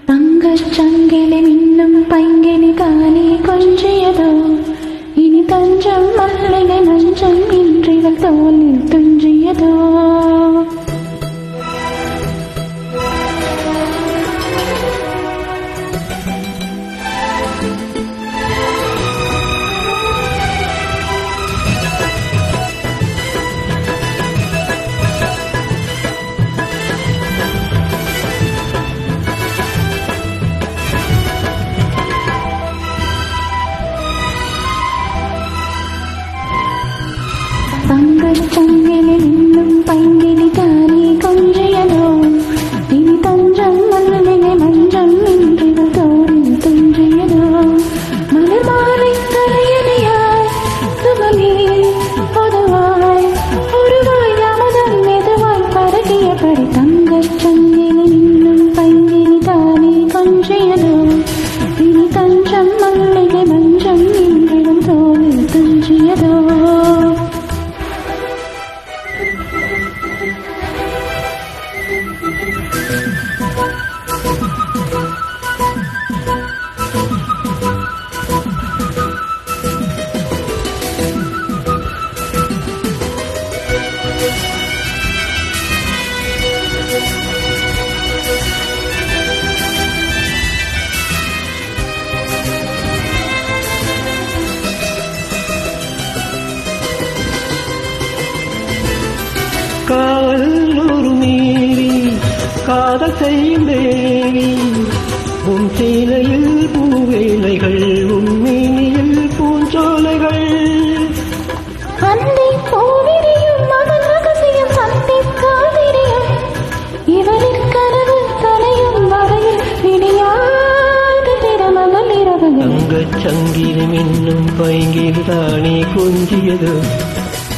തങ്കച്ചങ്കിലെ മിന്നും പൈങ്കിളി താനേ കൊഞ്ചിയതോ ഇനി തഞ്ചം മല്ലിക മഞ്ചം ഇൻറിവൾ തോലിൽ തുഞ്ചിയതോ തങ്കച്ചങ്കിലെ മിന്നും പൈങ്കിളി താനേ കൊഞ്ചിയതോ ഇനി തഞ്ചം മല്ലിക മഞ്ചം ഇൻറിവൾ തോലിൽ തുഞ്ചിയതോ മലർമാലൈ തലയണയായി സുഖമേ പൊതുവായി ഒരുവായി രാമതം മെതുവായി പരകിയപടി തങ്കച്ചങ്കിലെ മിന്നും പൈങ്കിളി താനേ കൊഞ്ചിയതോ ഇനി തഞ്ചം മല്ലിക മഞ്ചം ഇൻറിവൾ തോലിൽ തുഞ്ചിയതോ காவலூர் மீறி காதல் செய்யும் தேவி உன் சீலையில் பூவேலைகள் உன்மீனியில் பூஞ்சோலைகள் அன்னை பூவிரியும் மகன் ரகசியம் சந்திக்காதிரியும் இவரின் கனவு தலையும் வரையில் விடியாது திறமகள் இரவுகள் தங்கச் சங்கிலும் இன்னும் பைங்கில் தானே கொஞ்சியது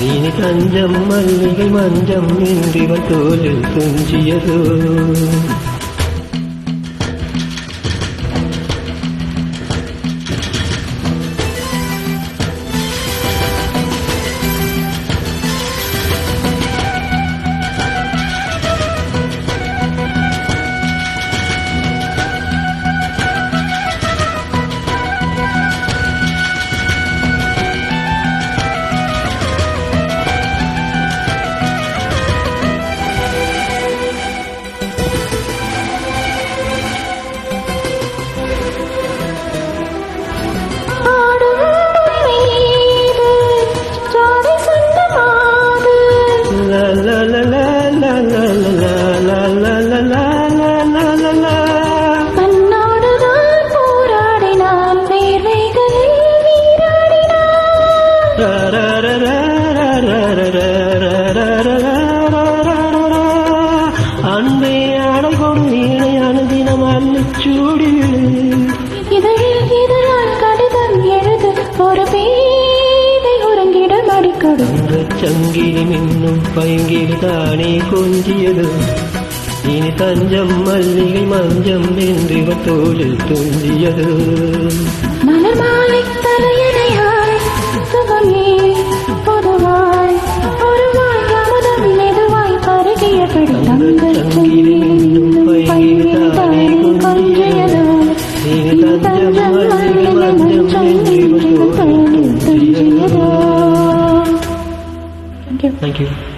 இனி தஞ்சம் மல்லிகை மஞ்சம் இன்றிவள் தோலில் துஞ்சியதோ தன்னோடுதான் போராடினான் வேர்வைகளில் அன்பே அடை கொடு வீணையான தினம் அன்னிச்சூடிவிடு இதழில் இதழால் கடிதம் எழுது ஒரு பேதை உறங்கிட மடிக்கொடு சங்கிலி மின்னும் பைங்கில் தானே கொஞ்சியது இனி தஞ்சம் மல்லிகை மஞ்சம் என்றிவள் தோளில் துஞ்சியது மலர்மாலை தலையணையாய் சுகமே பொதுவாய் ஒருவாய் அமுதம் மெதுவாய் பருகியபடி சங்கிலி மின்னும் பைங்கில் தானே கொஞ்சியது இனி தஞ்சம் மல்லிகை மஞ்சம் என்றிவள் தோளில் துஞ்சியது. Thank you.